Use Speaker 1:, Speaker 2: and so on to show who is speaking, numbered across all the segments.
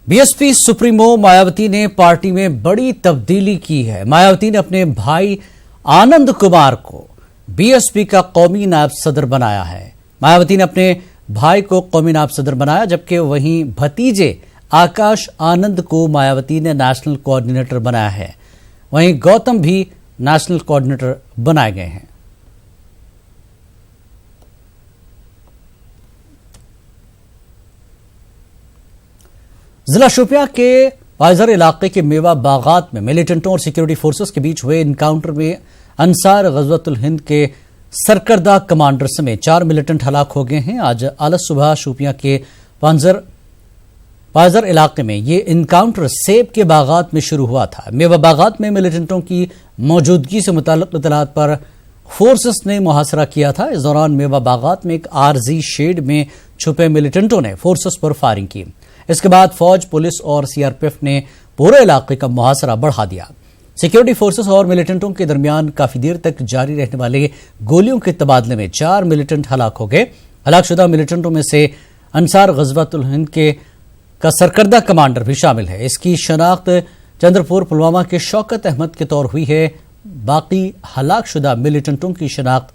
Speaker 1: BSP supremo Mayawati ने party में बड़ी तब्दीली की है। मायावती ने अपने भाई आनंद कुमार को बीएसपी का कौमी नायब सदर बनाया है। मायावती ने अपने भाई को कौमी नायब सदर बनाया, जबकि वहीं भतीजे आकाश आनंद को मायावती ने नेशनल कोऑर्डिनेटर बनाया है। वहीं गौतम भी नेशनल कोऑर्डिनेटर बनाए गए हैं। जिला शोपियां के पाइजर इलाके के मेवा बागात में मिलिटेंटों और सिक्योरिटी फोर्सेस के बीच हुए इनकाउंटर में अंसार गजवतुल हिंद के सरकर्दा कमांडर समेत 4 मिलिटेंट हलाक हो गए हैं। आज आलस सुबह शोपियां के पाइजर इलाके में ये इनकाउंटर सेब के बागात में शुरू हुआ था। मेवा बागात में मिलिटेंटों की मौजूदगी से मुताल्लिक इत्तलात पर फोर्सेस ने मुहासरा किया था। इस दौरान मेवा बागात में एक आरजी शेड में छुपे मिलिटेंटों ने फोर्सेस पर फायरिंग की। इसके बाद फौज, पुलिस और सीआरपीएफ ने पूरे इलाके का मुहासरा बढ़ा दिया। सिक्योरिटी फोर्सेस और मिलिटेंटों के दरमियान काफी देर तक जारी रहने वाले गोलियों के तबादले में 4 मिलिटेंट हलाक हो गए। हलाकशुदा मिलिटेंटों में से अंसार गजवतुल हिंद का सरकर्दा कमांडर भी शामिल है। इसकी शनाख्त चंद्रपुर पुलवामा के शौकत अहमद के तौर हुई है। बाकी हलाकशुदा मिलिटेंटों की शनाख्त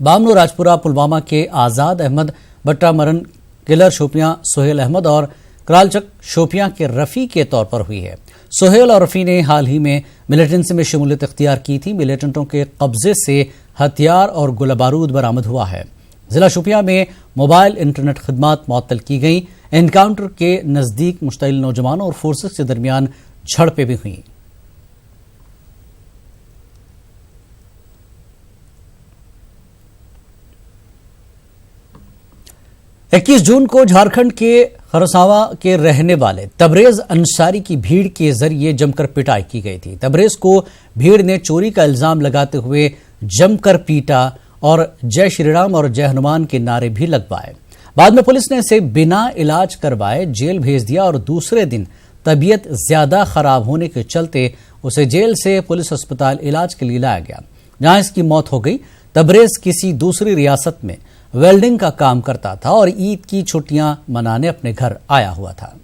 Speaker 1: बामनो राजपुरा पुलवामा के आजाद अहमद, बट्टा मरन किलर शोपियां सोहेल अहमद और करालचक शोपियां के रफ़ी के तौर पर हुई है। सोहेल और रफ़ी ने हाल ही में मिलिटेंसी में शमूलियत इख्तियार की थी। मिलिटेंटों के कब्जे से हथियार और गोला बारूद बरामद हुआ है। जिला शोपियां में मोबाइल इंटरनेट खदमात मुअत्तल की गई। एनकाउंटर के नज़दीक मुश्तइल नौजवानों और फोर्सेस के दरमियान झड़पें भी हुई। इक्कीस जून को झारखंड के खरसावा के रहने वाले तबरेज अंसारी की भीड़ के जरिए जमकर पिटाई की गई थी। तबरेज को भीड़ ने चोरी का इल्जाम लगाते हुए जमकर पीटा और जय श्रीराम और जय हनुमान के नारे भी लगवाए। बाद में पुलिस ने इसे बिना इलाज करवाए जेल भेज दिया और दूसरे दिन तबीयत ज्यादा खराब होने के चलते उसे जेल से पुलिस अस्पताल इलाज के लिए लाया गया, जहां इसकी मौत हो गई। तबरेज किसी दूसरी रियासत में वेल्डिंग का काम करता था और ईद की छुट्टियां मनाने अपने घर आया हुआ था।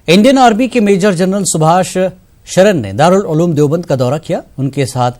Speaker 1: इंडियन आर्मी के मेजर जनरल सुभाष शरण ने दारुल उलूम देवबंद का दौरा किया। उनके साथ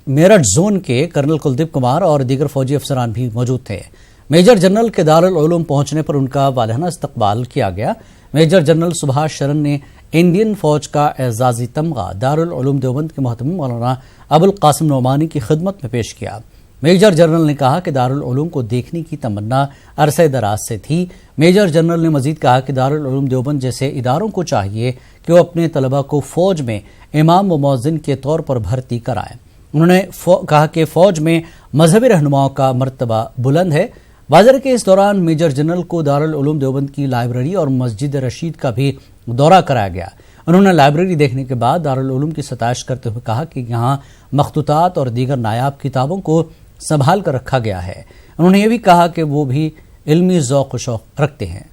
Speaker 1: मेरठ जोन के कर्नल कुलदीप कुमार और दीगर फौजी अफसरान भी मौजूद थे। मेजर जनरल के दारुल उलूम पहुंचने पर उनका वालिहाना इस्तकबाल किया गया। मेजर जनरल सुभाष शरण ने इंडियन फौज का एजाजी तमगा दारुल उलूम देवबंद के मोहतरम मौलाना अबुल कासिम नोमानी की खिदमत में पेश किया। मेजर जनरल ने कहा कि दारुल उलूम को देखने की तमन्ना अरसे दराज से थी। मेजर जनरल ने मजीद कहा कि दारुल उलूम देवबंद जैसे इदारों को चाहिए कि वो अपने तलबा को फौज में इमाम व मौज़िन के तौर पर भर्ती कराएं। उन्होंने कहा कि फौज में मजहबी रहनुमाओं का मर्तबा बुलंद है। वाज़ेह के इस दौरान मेजर जनरल को दारुल उलूम देवबंद की लाइब्रेरी और मस्जिद रशीद का भी दौरा कराया गया। उन्होंने लाइब्रेरी देखने के बाद दारुल उलूम की सताइश करते हुए कहा कि यहाँ मखतूतात और दीगर नायाब किताबों को संभाल कर रखा गया है। उन्होंने ये भी कहा कि वो भी इल्मी ज़ौक़ व शौक़ रखते हैं।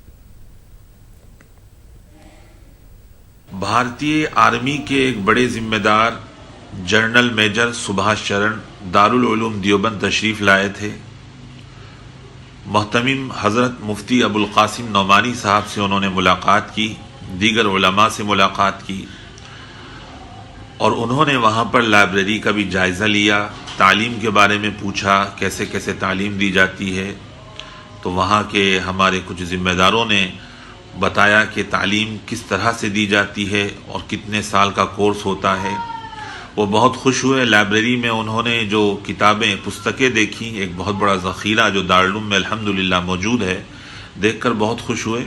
Speaker 2: भारतीय आर्मी के एक बड़े जिम्मेदार जनरल मेजर सुभाष शरण दारुल उलूम देवबंद तशरीफ लाए थे। मोहतमिम हज़रत मुफ्ती अबुल कासिम नोमानी साहब से उन्होंने मुलाकात की, दीगर उलमा से मुलाकात की और उन्होंने वहाँ पर लाइब्रेरी का भी जायज़ा लिया, तालीम के बारे में पूछा कैसे कैसे तालीम दी जाती है। तो वहाँ के हमारे कुछ ज़िम्मेदारों ने बताया कि तालीम किस तरह से दी जाती है और कितने साल का कोर्स होता है। वो बहुत खुश हुए। लाइब्रेरी में उन्होंने जो किताबें पुस्तकें देखी, एक बहुत बड़ा ज़ख़ीरा जो दारुल उलूम में अल्हम्दुलिल्लाह मौजूद है, देखकर बहुत खुश हुए।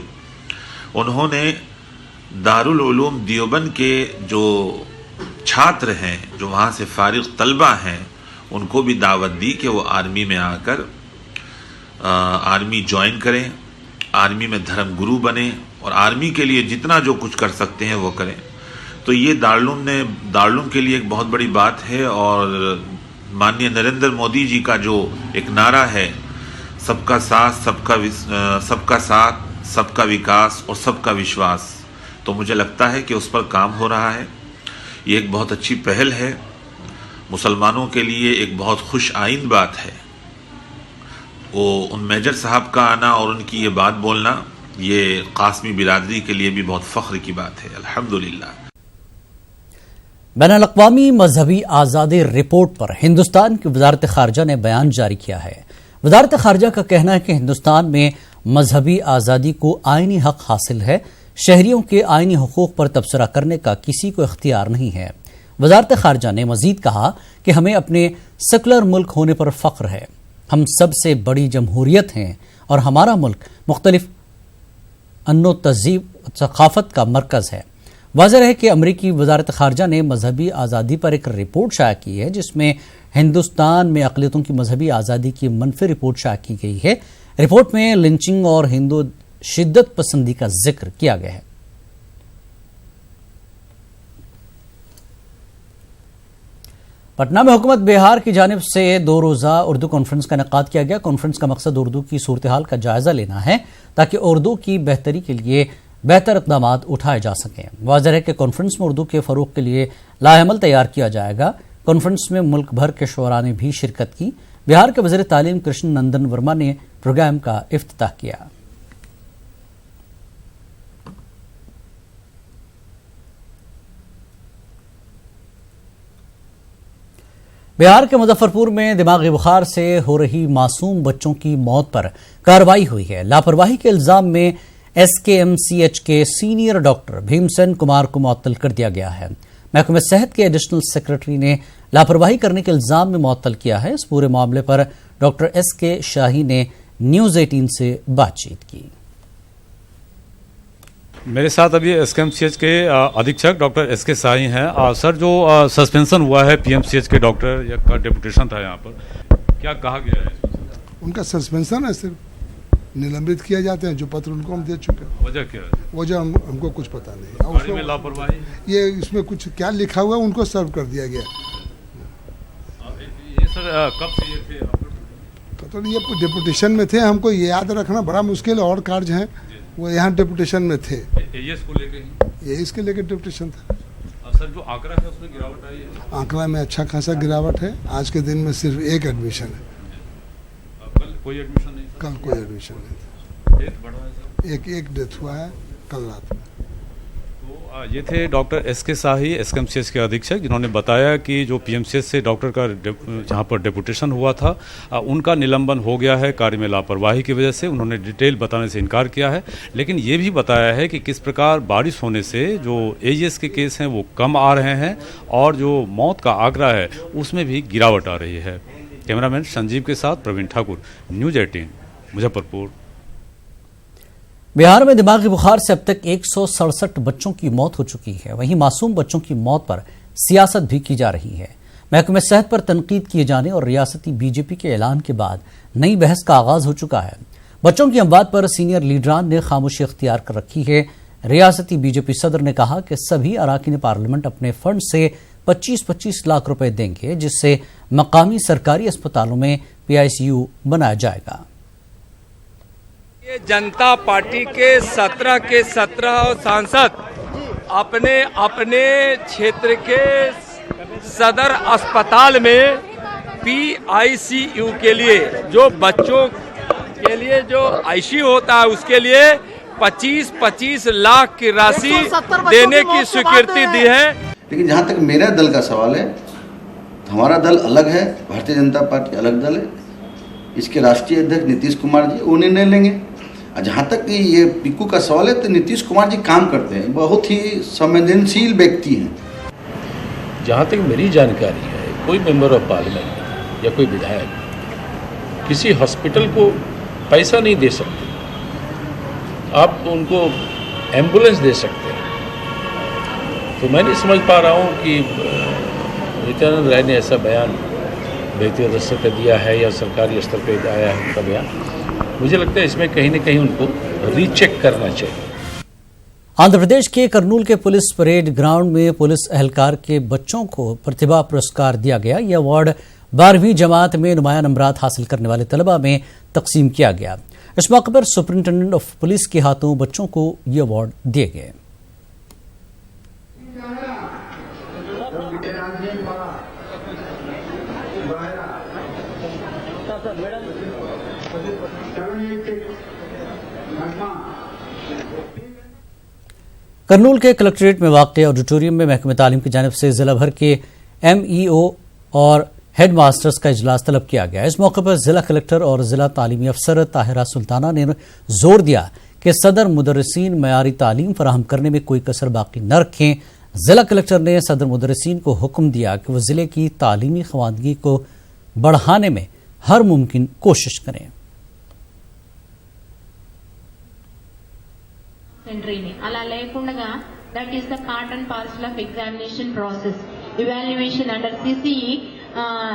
Speaker 2: उन्होंने दारुल उलूम देवबंद के जो छात्र हैं, जो वहाँ से फारिग तलबा हैं, उनको भी दावत दी कि वो आर्मी में आकर आर्मी ज्वाइन करें, आर्मी में धर्म गुरु बने और आर्मी के लिए जितना जो कुछ कर सकते हैं वो करें। तो ये दारुल उलूम के लिए एक बहुत बड़ी बात है। और माननीय नरेंद्र मोदी जी का जो एक नारा है, सबका साथ सबका विकास और सबका विश्वास, तो मुझे लगता है कि उस पर काम हो रहा है। ये एक बहुत अच्छी पहल है मुसलमानों के लिए एक बहुत खुश आइंद बात है। वो उन मेजर साहब का आना और उनकी ये बात बोलना, ये कासमी बिरादरी के लिए भी बहुत फ़ख्र की बात है। अल्हम्दुलिल्लाह।
Speaker 1: बैनुल-अक़वामी मजहबी आज़ादी रिपोर्ट पर हिंदुस्तान की वज़ारत ख़ारजा ने बयान जारी किया है। वज़ारत ख़ारजा का कहना है कि हिंदुस्तान में मजहबी आज़ादी को आइनी हक हासिल है। शहरियों के आइनी हुकूक पर तबसरा करने का किसी को इख्तियार नहीं है। वज़ारत ख़ारजा ने मज़ीद कहा कि हमें अपने सेकुलर मुल्क होने पर फ़ख्र है। हम सबसे बड़ी जमहूरियत हैं और हमारा मुल्क मुख्तलिफ अन्नो तहज़ीब सक़ाफ़त का मरकज़ है। वाज़ेह है कि अमरीकी वज़ारत ख़ारजा ने मजहबी आज़ादी पर एक रिपोर्ट शाया की है, जिसमें हिंदुस्तान में अक़लियतों की मजहबी आज़ादी की मनफी रिपोर्ट शाया की गई है। रिपोर्ट में लिंचिंग और हिंदू शिद्दत पसंदी का जिक्र किया गया है। पटना में हुकूमत बिहार की जानिब से 2 रोज़ा उर्दू कॉन्फ्रेंस का इनेकाद किया गया। कॉन्फ्रेंस का मकसद उर्दू की सूरत हाल का जायजा लेना है ताकि उर्दू की बेहतरी के लिए बेहतर इक़दाम उठाए जा सकें। वाज़ेह है कि कॉन्फ्रेंस में उर्दू के फ़रोग़ के लिए लाएअमल तैयार किया जाएगा। कॉन्फ्रेंस में मुल्क भर के शुअरा ने भी शिरकत की। बिहार के वज़ीर तालीम कृष्ण नंदन वर्मा ने प्रोग्राम का इफ्तिताह किया। बिहार के मुजफ्फरपुर में दिमागी बुखार से हो रही मासूम बच्चों की मौत पर कार्रवाई हुई है। लापरवाही के इल्जाम में SKMCH के सीनियर डॉक्टर भीमसेन कुमार को मुअत्तल कर दिया गया है। महकमे सेहत के एडिशनल सेक्रेटरी ने लापरवाही करने के इल्जाम में मुअत्तल किया है। इस पूरे मामले पर डॉक्टर SK शाही ने न्यूज़ 18 से बातचीत की।
Speaker 3: मेरे साथ अभी SKMCH के अधीक्षक डॉक्टर SK शाही हैं। सर, जो सस्पेंशन हुआ है PMCH के डॉक्टर का डेपुटेशन था यहाँ पर, क्या कहा गया है?
Speaker 4: उनका सस्पेंशन है, सिर्फ निलंबित किया जाते हैं। जो पत्र उनको हम दे चुके हैं।
Speaker 3: वजह क्या है?
Speaker 4: वजह हमको कुछ पता नहीं।
Speaker 3: गाड़ी में लापरवाही,
Speaker 4: ये इसमें कुछ क्या लिखा हुआ है उनको सर्व कर दिया गया।
Speaker 3: ये सर कब से ये थे?
Speaker 4: पता नहीं, ये डेपुटेशन में थे। हमको ये याद रखना बड़ा मुश्किल है। और कार्य हैं वो यहाँ डेपुटेशन में थे।
Speaker 3: को लेके
Speaker 4: ये इसके लेकर डेपुटेशन था।
Speaker 3: सर, जो आंकड़ा है उसमें गिरावट आई है?
Speaker 4: आंकड़ा में अच्छा खासा गिरावट है। आज के दिन में सिर्फ 1 एडमिशन है।
Speaker 3: कल कोई एडमिशन नहीं?
Speaker 4: कल कोई एडमिशन नहीं था।
Speaker 3: डेथ बढ़ा है सर?
Speaker 4: एक डेथ हुआ है कल रात में।
Speaker 3: तो ये थे डॉक्टर SK शाही, SKMCH के अधीक्षक, जिन्होंने बताया कि जो PMCH से डॉक्टर का जहाँ पर डेपुटेशन हुआ था, उनका निलंबन हो गया है कार्य में लापरवाही की वजह से। उन्होंने डिटेल बताने से इनकार किया है, लेकिन ये भी बताया है कि किस प्रकार बारिश होने से जो AES के केस हैं वो कम आ रहे हैं और जो मौत का आंकड़ा है उसमें भी गिरावट आ रही है। कैमरामैन संजीव के साथ प्रवीण ठाकुर, न्यूज़ 18 मुजफ्फरपुर।
Speaker 1: बिहार में दिमागी बुखार से अब तक 167 बच्चों की मौत हो चुकी है। वहीं मासूम बच्चों की मौत पर सियासत भी की जा रही है। महकमे सेहत पर तनकीद किए जाने और रियासती BJP के ऐलान के बाद नई बहस का आगाज हो चुका है। बच्चों की अमवात पर सीनियर लीडरान ने खामोशी इख्तियार कर रखी है। रियासती BJP सदर ने कहा कि सभी अराकीन पार्लियामेंट अपने फंड से 25-25 लाख रुपए देंगे, जिससे मकामी सरकारी अस्पतालों में PICU बनाया जाएगा।
Speaker 5: ये जनता पार्टी के 17 के 17 सांसद अपने अपने क्षेत्र के सदर अस्पताल में PICU के लिए, जो बच्चों के लिए जो ICU होता है, उसके लिए 25-25 लाख की राशि देने की स्वीकृति दी है।
Speaker 6: लेकिन जहाँ तक मेरा दल का सवाल है, हमारा दल अलग है, भारतीय जनता पार्टी अलग दल है। इसके राष्ट्रीय अध्यक्ष नीतीश कुमार जी वो निर्णय लेंगे। और जहाँ तक ये पिक्कू का सवाल है, तो नीतीश कुमार जी काम करते हैं, बहुत ही संवेदनशील व्यक्ति हैं।
Speaker 7: जहाँ तक मेरी जानकारी है, कोई मेंबर ऑफ पार्लियामेंट या कोई विधायक किसी हॉस्पिटल को पैसा नहीं दे सकते। आप उनको एम्बुलेंस दे सकते हैं। तो मैं नहीं समझ पा रहा हूँ कि नित्यानंद राय ने ऐसा बयान व्यक्तिगत स्तर पर दिया है या सरकारी स्तर पर आया है उनका बयान। मुझे लगता है इसमें कहीं न कहीं उनको रीचेक करना चाहिए।
Speaker 1: आंध्र प्रदेश के कर्नूल के पुलिस परेड ग्राउंड में पुलिस एहलकार के बच्चों को प्रतिभा पुरस्कार दिया गया। यह अवार्ड 12वीं जमात में नुमाया नंबरात हासिल करने वाले तलबा में तकसीम किया गया। इस मौके पर सुपरिंटेंडेंट ऑफ पुलिस के हाथों बच्चों को ये अवार्ड दिए गए। करनूल के कलेक्ट्रेट में वाक़ ऑडिटोरियम में महकमे तालीम की जानिब से जिला भर के MEO और हेड मास्टर्स का इजलास तलब किया गया। इस मौके पर जिला कलेक्टर और जिला तालीमी अफसर ताहिरा सुल्ताना ने जोर दिया कि सदर मुदर्रिसीन मयारी तालीम फराहम करने में कोई कसर बाकी न रखें। जिला कलेक्टर ने सदर मुदर्रिसीन को हुक्म दिया कि वो जिले की तालीमी खवानगी को बढ़ाने में हर मुमकिन कोशिश करें।
Speaker 8: అలా లేకుండా that is the part and parcel of examination process. Evaluation under CCE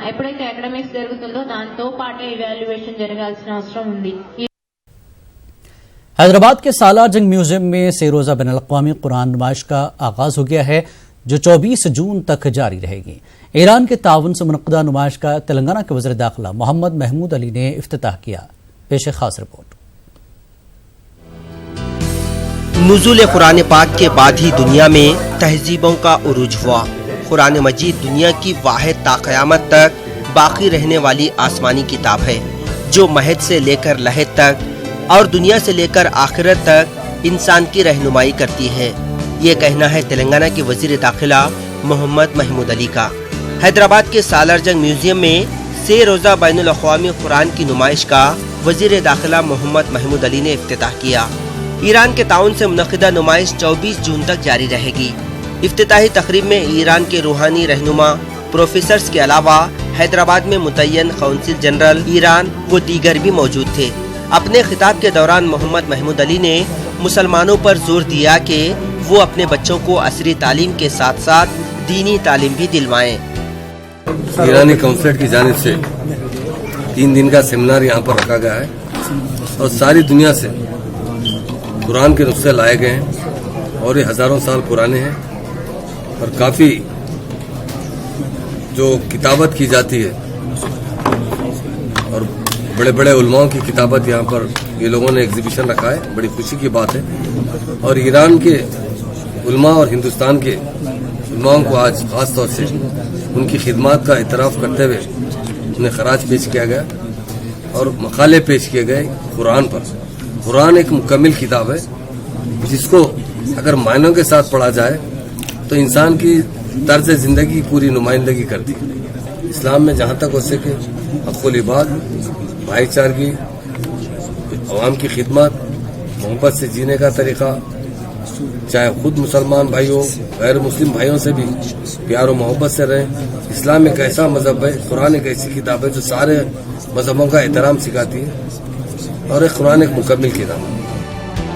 Speaker 8: ఎప్పుడైతే అకాడమిక్స్ జరుగుతుందో దాంతో పాటే ఇవాల్యుయేషన్ జరగాల్సిన అవసరం ఉంది.
Speaker 1: हैदराबाद के सालार जंग म्यूजियम में से रोज़ा बैनुल-अक़वामी कुरान नुमाइश का आगाज हो गया है जो 24 जून तक जारी रहेगी। ईरान के ताउन से मुनक़दा नुमाइश का तेलंगाना के वज़ीर दाखिला मोहम्मद महमूद अली ने इफ्तिताह किया। पेश खास रिपोर्ट।
Speaker 9: नुज़ूल कुरान पाक के बाद ही दुनिया में तहजीबों का उरूज हुआ। कुरान मजीद दुनिया की वाहिद ता क़यामत तक बाकी रहने वाली आसमानी किताब है जो महद से लेकर लहद तक और दुनिया से लेकर आखिरत तक इंसान की रहनुमाई करती है। ये कहना है तेलंगाना के वज़ीर दाखिला मोहम्मद महमूद अली का। हैदराबाद के सालार जंग म्यूजियम में से रोज़ा बैनुल-अक़वामी कुरान की नुमाइश का वज़ीर दाखिला मोहम्मद महमूद अली ने इफ्तिताह किया। ईरान के ताउन से मुनक़िदा नुमाइश 24 जून तक जारी रहेगी। इफ्तिताही तकरीब में ईरान के रूहानी रहनुमा प्रोफेसर्स के अलावा हैदराबाद में मुतय्यन काउंसिल जनरल ईरान व दीगर भी मौजूद थे। अपने खिताब के दौरान मोहम्मद महमूद अली ने मुसलमानों पर जोर दिया कि वो अपने बच्चों को असरी तालीम के साथ साथ दीनी तालीम भी दिलवाएं।
Speaker 10: ईरानी काउंसिल की जानिब से 3 दिन का सेमिनार यहाँ पर रखा गया है और सारी दुनिया से कुरान के नुस्खे लाए गए हैं और ये हजारों साल पुराने हैं और काफ़ी जो किताबत की जाती है और बड़े बड़े उलमाओं की किताबत यहाँ पर ये लोगों ने एग्जीबिशन रखा है। बड़ी खुशी की बात है और ईरान के उलमा और हिंदुस्तान के उलमाओं को आज ख़ास तौर से उनकी खिदमत का इतराफ़ करते हुए उन्हें खराज पेश किया गया और मकाले पेश किए गए कुरान पर। कुरान एक मुकम्मिल किताब है जिसको अगर मायनों के साथ पढ़ा जाए तो इंसान की तर्ज ज़िंदगी की पूरी नुमाइंदगी करती है। इस्लाम में जहाँ तक हो सके हक़्क़ुल इबाद, भाईचारगी, अवाम की खिदमत, मोहब्बत से जीने का तरीक़ा, चाहे खुद मुसलमान भाई हो गैर मुस्लिम भाइयों से भी प्यार और मोहब्बत से रहें। इस्लाम एक ऐसा मज़हब है, कुरान एक ऐसी किताब है जो सारे मज़हबों का एहतराम सिखाती है और कुरान एक मुकम्मिल किताब है।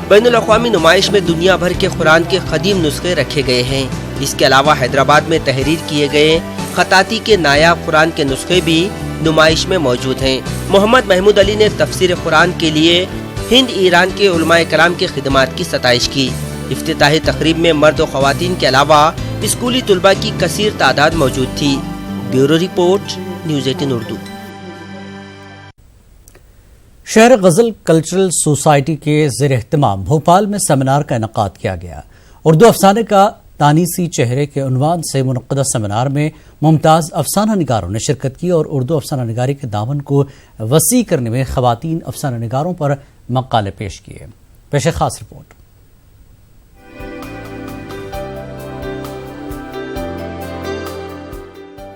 Speaker 9: बैनुल-अक़वामी नुमाइश में दुनिया भर के कुरान के कदीम नुस्खे रखे गए हैं। इसके अलावा हैदराबाद में तहरीर किए गए खताती के नायाब कुरान के नुस्खे भी नुमाइश में मौजूद हैं। मोहम्मद महमूद अली ने तफसीर कुरान के लिए हिंद ईरान के उलमाए कराम की खिदमत की सताइश की। इफ्तिताही तकरीब में मर्द और ख़वातीन के अलावा स्कूली तुलबा की कसीर तादाद मौजूद थी। Bureau report, news 18 Urdu.
Speaker 1: शहर गज़ल कल्चरल सोसाइटी के ज़ेर एहतमाम भोपाल में सेमिनार का इनेकाद किया गया। उर्दू अफसाने का तानीसी चेहरे के उन्वान से मुनक़्क़दा सेमिनार में मुमताज़ अफसाना निगारों ने शिरकत की और उर्दू अफसाना निगारी के दामन को वसी करने में ख़वातीन अफसाना निगारों पर मक़ाले पेश किए। पेश खास रिपोर्ट।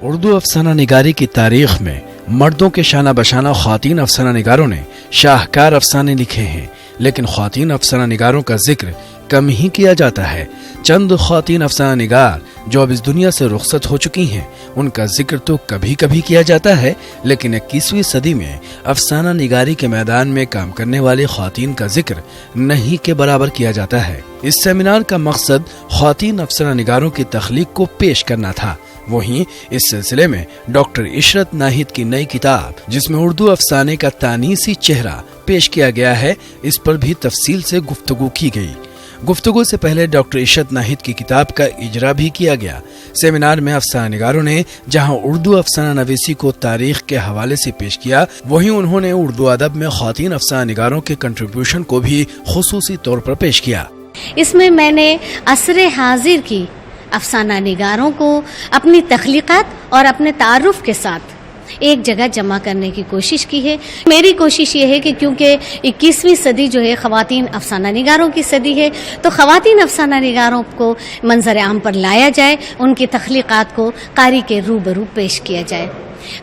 Speaker 11: उर्दू अफसाना निगारी की तारीख में मर्दों के शाना बशाना ख़वातीन अफसाना निगारों ने शाहकार अफसाने लिखे हैं, लेकिन ख़वातीन अफसाना निगारों का जिक्र कम ही किया जाता है। चंद ख़वातीन अफसाना निगार जो अब इस दुनिया से रुखसत हो चुकी हैं, उनका जिक्र तो कभी कभी किया जाता है, लेकिन 21वीं सदी में अफसाना निगारी के मैदान में काम करने वाली ख़वातीन का जिक्र नहीं के बराबर किया जाता है। इस सेमिनार का मकसद ख़वातीन अफसाना निगारों की तख्लीक को पेश करना था। वहीं इस सिलसिले में डॉक्टर इशरत नाहिद की नई किताब जिसमें उर्दू अफसाने का तानीसी चेहरा पेश किया गया है, इस पर भी तफसील से गुफ्तगू की गई। गुफ्तगू से पहले डॉक्टर इशरत नाहिद की किताब का इजरा भी किया गया। सेमिनार में अफसाना निगारों ने जहां उर्दू अफसाना नवीसी को तारीख के हवाले से पेश किया, वहीं उन्होंने उर्दू अदब में ख़वातीन अफसाना निगारों के कंट्रीब्यूशन को भी खुसूसी तौर पर पेश किया।
Speaker 12: इसमें मैंने असरे हाजिर की افسانہ نگاروں کو اپنی تخلیقات اور اپنے تعارف کے ساتھ ایک جگہ جمع کرنے کی کوشش کی ہے. میری کوشش یہ ہے کہ کیونکہ 21ویں صدی جو ہے خواتین افسانہ نگاروں کی صدی ہے، تو خواتین افسانہ نگاروں کو منظر عام پر لایا جائے، ان کی تخلیقات کو قاری کے روبرو پیش کیا جائے.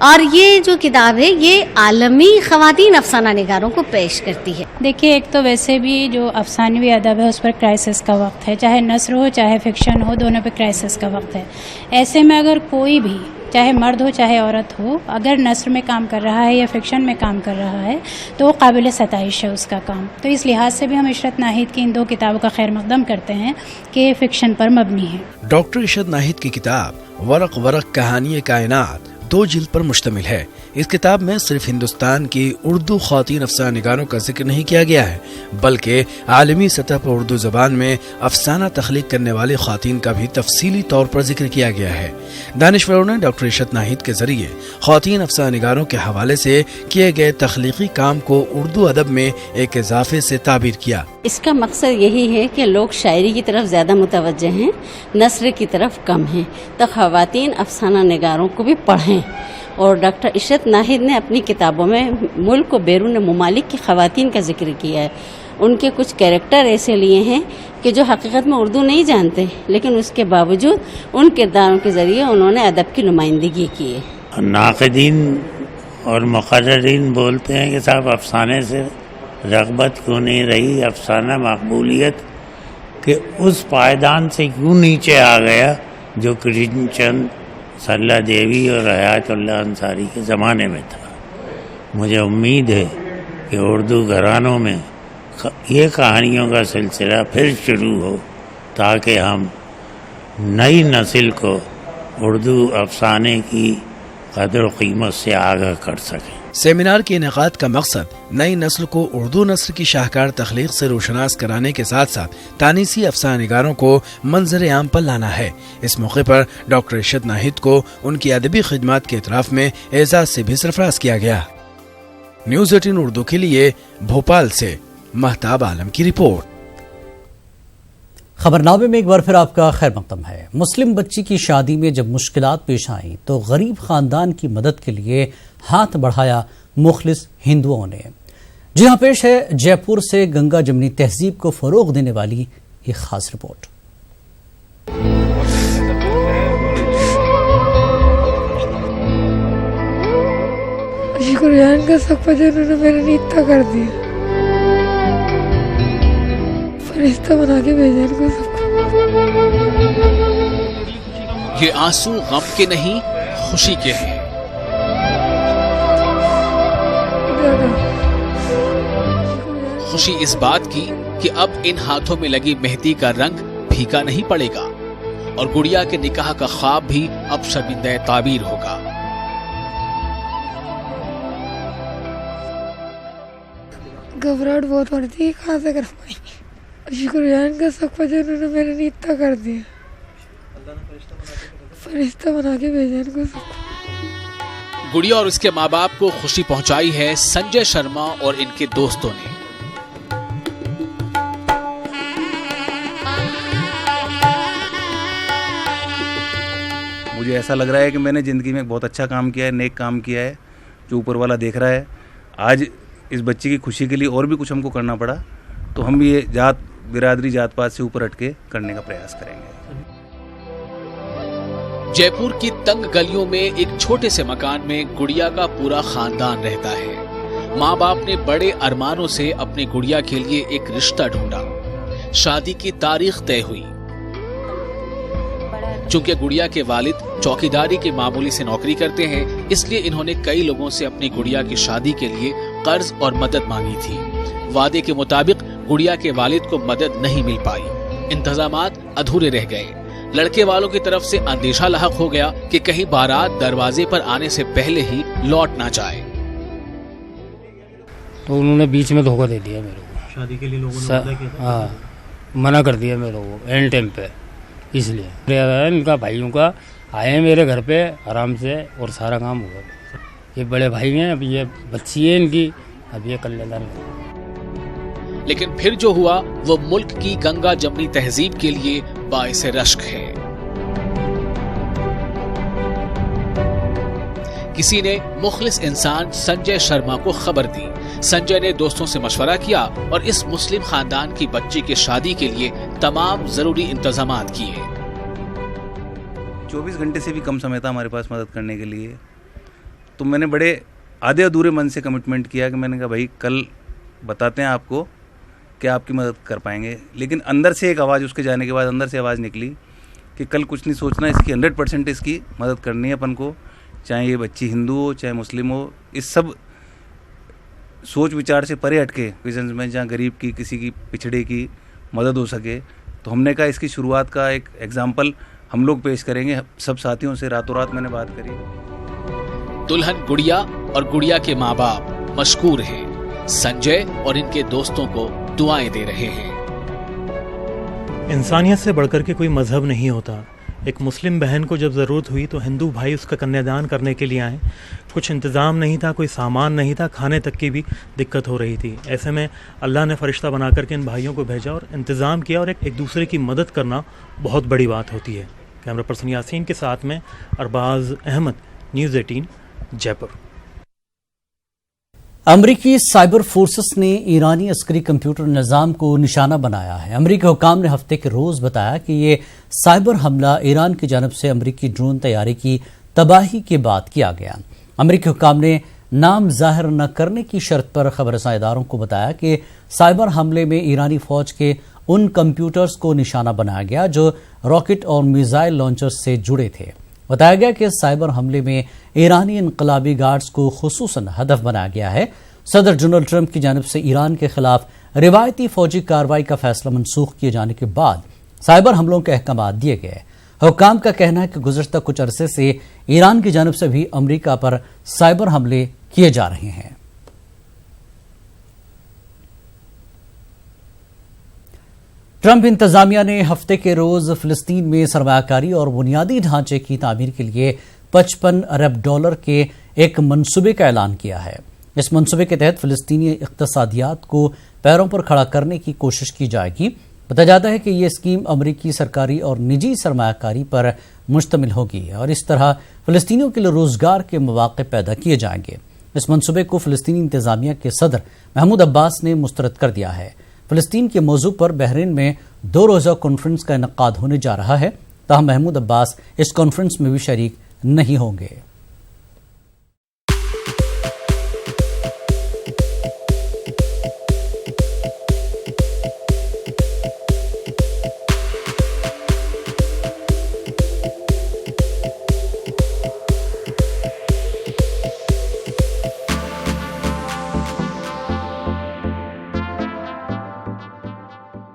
Speaker 12: اور یہ جو کتاب ہے یہ عالمی خواتین افسانہ نگاروں کو پیش کرتی ہے.
Speaker 13: دیکھیے، ایک تو ویسے بھی جو افسانوی ادب ہے اس پر کرائسس کا وقت ہے، چاہے نثر ہو چاہے فکشن ہو، دونوں پہ کرائسس کا وقت ہے. ایسے میں اگر کوئی بھی چاہے مرد ہو چاہے عورت ہو اگر نثر میں کام کر رہا ہے یا فکشن میں کام کر رہا ہے تو وہ قابل ستائش ہے اس کا کام. تو اس لحاظ سے بھی ہم عشرت ناہید کی ان دو کتابوں کا خیر مقدم کرتے ہیں کہ یہ فکشن پر مبنی ہے.
Speaker 11: ڈاکٹر عشرت ناہید کی کتاب ورق ورق کہانی کائنات 2 جلد پر مشتمل ہے. اس کتاب میں صرف ہندوستان کی اردو خواتین افسانہ نگاروں کا ذکر نہیں کیا گیا ہے بلکہ عالمی سطح پر اردو زبان میں افسانہ تخلیق کرنے والی خواتین کا بھی تفصیلی طور پر ذکر کیا گیا ہے. دانشوروں نے ڈاکٹر عشرت ناہید کے ذریعے خواتین افسانہ نگاروں کے حوالے سے کیے گئے تخلیقی کام کو اردو ادب میں ایک اضافے سے تعبیر کیا.
Speaker 14: اس کا مقصد یہی ہے کہ لوگ شاعری کی طرف زیادہ متوجہ ہیں، نثر کی طرف کم ہیں، تو خواتین افسانہ نگاروں کو بھی پڑھیں. اور ڈاکٹر عشرت ناہید نے اپنی کتابوں میں ملک و بیرون ممالک کی خواتین کا ذکر کیا ہے. ان کے کچھ کیریکٹر ایسے لیے ہیں کہ جو حقیقت میں اردو نہیں جانتے، لیکن اس کے باوجود ان کرداروں کے ذریعے انہوں نے ادب کی نمائندگی کی ہے.
Speaker 15: ناقدین اور مقررین بولتے ہیں کہ صاحب افسانے سے رغبت کیوں نہیں رہی، افسانہ مقبولیت کہ اس پائیدان سے کیوں نیچے آ گیا جو کرشن چند، سرلا دیوی اور حیات اللہ انصاری کے زمانے میں تھا. مجھے امید ہے کہ اردو گھرانوں میں یہ کہانیوں کا سلسلہ پھر شروع ہو تاکہ ہم نئی نسل کو اردو افسانے کی قدر و قیمت سے آگاہ کر سکیں.
Speaker 11: سیمینار کے انعقاد کا مقصد نئی نسل کو اردو نثر کی شاہکار تخلیق سے روشناس کرانے کے ساتھ ساتھ تانیسی افسانہ نگاروں کو منظر عام پر لانا ہے. اس موقع پر ڈاکٹر عشرت ناہید کو ان کی ادبی خدمات کے اعتراف میں اعزاز سے بھی سرفراز کیا گیا. نیوز 18 اردو کے لیے بھوپال سے مہتاب عالم کی رپورٹ.
Speaker 1: خبرنامے میں ایک بار پھر آپ کا خیر مقدم ہے. مسلم بچی کی شادی میں جب مشکلات پیش آئیں تو غریب خاندان کی مدد کے لیے ہاتھ بڑھایا مخلص ہندوؤں نے. جی ہاں، پیش ہے جے پور سے گنگا جمنی تہذیب کو فروغ دینے والی ایک خاص رپورٹ.
Speaker 16: شکریان کا سب انہوں نے میرے لیے اتنا کر دیا، فرشتہ بنا کے بھیجا ان کو سب کو.
Speaker 17: یہ آنسو غم کے نہیں خوشی کے ہیں. خوشی اس بات کی کہ اب ان ہاتھوں میں لگی مہندی کا رنگ پھیکا نہیں پڑے گا اور گڑیا کے نکاح کا خواب بھی اب شرمندہ تعبیر ہوگا.
Speaker 16: گھبراہٹ بہت پڑتی ہے، کہاں سے کر پائی. شکریان کا سب انہوں نے میرے لیے اتنا کر دیا، فرشتہ بنا کے بھیجا ان کو سب کو.
Speaker 17: گڑیا اور اس کے ماں باپ کو خوشی پہنچائی ہے سنجے شرما اور ان کے دوستوں نے.
Speaker 18: مجھے ایسا لگ رہا ہے کہ میں نے زندگی میں بہت اچھا کام کیا ہے، نیک کام کیا ہے جو اوپر والا دیکھ رہا ہے. آج اس بچے کی خوشی کے لیے اور بھی کچھ ہم کو کرنا پڑا تو ہم یہ ذات برادری ذات پات سے اوپر ہٹ کے کرنے کا پریاس کریں گے.
Speaker 17: جے پور کی تنگ گلیوں میں ایک چھوٹے سے مکان میں گڑیا کا پورا خاندان رہتا ہے. ماں باپ نے بڑے ارمانوں سے اپنی گڑیا کے لیے ایک رشتہ ڈھونڈا. شادی کی تاریخ طے ہوئی. چونکہ گڑیا کے والد چوکیداری کی معمولی سے نوکری کرتے ہیں اس لیے انہوں نے کئی لوگوں سے اپنی گڑیا کی شادی کے لیے قرض اور مدد مانگی تھی. وعدے کے مطابق گڑیا کے والد کو مدد نہیں مل پائی. انتظامات ادھورے رہ گئے. لڑکے والوں کی طرف سے اندیشہ لاحق ہو گیا کہ کہیں بارات دروازے پر آنے سے پہلے ہی لوٹ نہ جائے.
Speaker 19: تو انہوں نے بیچ میں دھوکہ دے دیا میرے کو.
Speaker 18: شادی کے لیے لوگوں نے
Speaker 19: منع کر دیا میرے کو اینڈ ٹائم پہ. اس لیے ان کا بھائیوں کا آئے میرے گھر پہ آرام سے اور سارا کام ہوا. یہ بڑے بھائی ہیں، اب یہ بچی ہے ان کی، اب یہ کر لیتا نہیں.
Speaker 17: لیکن پھر جو ہوا وہ ملک کی گنگا جمنی تہذیب کے لیے باعث رشک ہے. کسی نے مخلص انسان سنجے شرما کو خبر دی۔ سنجے نے دوستوں سے مشورہ کیا اور اس مسلم خاندان کی بچی کی شادی کے لیے تمام ضروری انتظامات کیے۔
Speaker 18: 24 گھنٹے سے بھی کم سمے تھا ہمارے پاس مدد کرنے کے لیے، تو میں نے بڑے آدھے ادھورے من سے کمٹمنٹ کیا کہ میں نے کہا بھائی کل بتاتے ہیں آپ کو کہ آپ کی مدد کر پائیں گے، لیکن اندر سے ایک آواز، اس کے جانے کے بعد اندر سے آواز نکلی کہ کل کچھ نہیں سوچنا، اس کی 100% اس کی مدد کرنی ہے اپن کو، چاہے یہ بچی ہندو ہو چاہے مسلم ہو، اس سب سوچ وچار سے پرے ہٹ کے ویژنز میں جہاں غریب کی، کسی کی پچھڑے کی مدد ہو سکے، تو ہم نے کہا اس کی شروعات کا ایک ایگزامپل ہم لوگ پیش کریں گے۔ سب ساتھیوں سے راتوں رات میں نے بات کری۔
Speaker 17: دلہن گڑیا اور گڑیا کے ماں باپ مشکور ہیں، سنجے اور ان کے دوستوں کو دعائیں دے رہے ہیں۔
Speaker 20: انسانیت سے بڑھ کر کے کوئی مذہب نہیں ہوتا۔ ایک مسلم بہن کو جب ضرورت ہوئی تو ہندو بھائی اس کا کنیا دان کرنے کے لیے آئے، کچھ انتظام نہیں تھا، کوئی سامان نہیں تھا، کھانے تک کی بھی دقت ہو رہی تھی۔ ایسے میں اللہ نے فرشتہ بنا کر کے ان بھائیوں کو بھیجا اور انتظام کیا، اور ایک دوسرے کی مدد کرنا بہت بڑی بات ہوتی ہے۔ کیمرہ پرسن یاسین کے ساتھ میں ارباز احمد، نیوز 18 جے پور۔
Speaker 1: امریکی سائبر فورسز نے ایرانی عسکری کمپیوٹر نظام کو نشانہ بنایا ہے۔ امریکی حکام نے ہفتے کے روز بتایا کہ یہ سائبر حملہ ایران کی جانب سے امریکی ڈرون طیارے کی تباہی کے بعد کیا گیا۔ امریکی حکام نے نام ظاہر نہ کرنے کی شرط پر خبر رساں اداروں کو بتایا کہ سائبر حملے میں ایرانی فوج کے ان کمپیوٹرز کو نشانہ بنایا گیا جو راکٹ اور میزائل لانچر سے جڑے تھے۔ بتایا گیا کہ سائبر حملے میں ایرانی انقلابی گارڈز کو خصوصاً ہدف بنایا گیا ہے۔ صدر ڈونلڈ ٹرمپ کی جانب سے ایران کے خلاف روایتی فوجی کارروائی کا فیصلہ منسوخ کیے جانے کے بعد سائبر حملوں کے احکامات دیے گئے۔ حکام کا کہنا ہے کہ گزشتہ کچھ عرصے سے ایران کی جانب سے بھی امریکہ پر سائبر حملے کیے جا رہے ہیں۔ ٹرمپ انتظامیہ نے ہفتے کے روز فلسطین میں سرمایہ کاری اور بنیادی ڈھانچے کی تعمیر کے لیے $55 ارب کے ایک منصوبے کا اعلان کیا ہے۔ اس منصوبے کے تحت فلسطینی اقتصادیات کو پیروں پر کھڑا کرنے کی کوشش کی جائے گی۔ بتایا جاتا ہے کہ یہ اسکیم امریکی سرکاری اور نجی سرمایہ کاری پر مشتمل ہوگی اور اس طرح فلسطینیوں کے لیے روزگار کے مواقع پیدا کیے جائیں گے۔ اس منصوبے کو فلسطینی انتظامیہ کے صدر محمود عباس نے مسترد کر دیا ہے۔ فلسطین کے موضوع پر بحرین میں 2 روزہ کانفرنس کا انعقاد ہونے جا رہا ہے، تاہم محمود عباس اس کانفرنس میں بھی شریک نہیں ہوں گے۔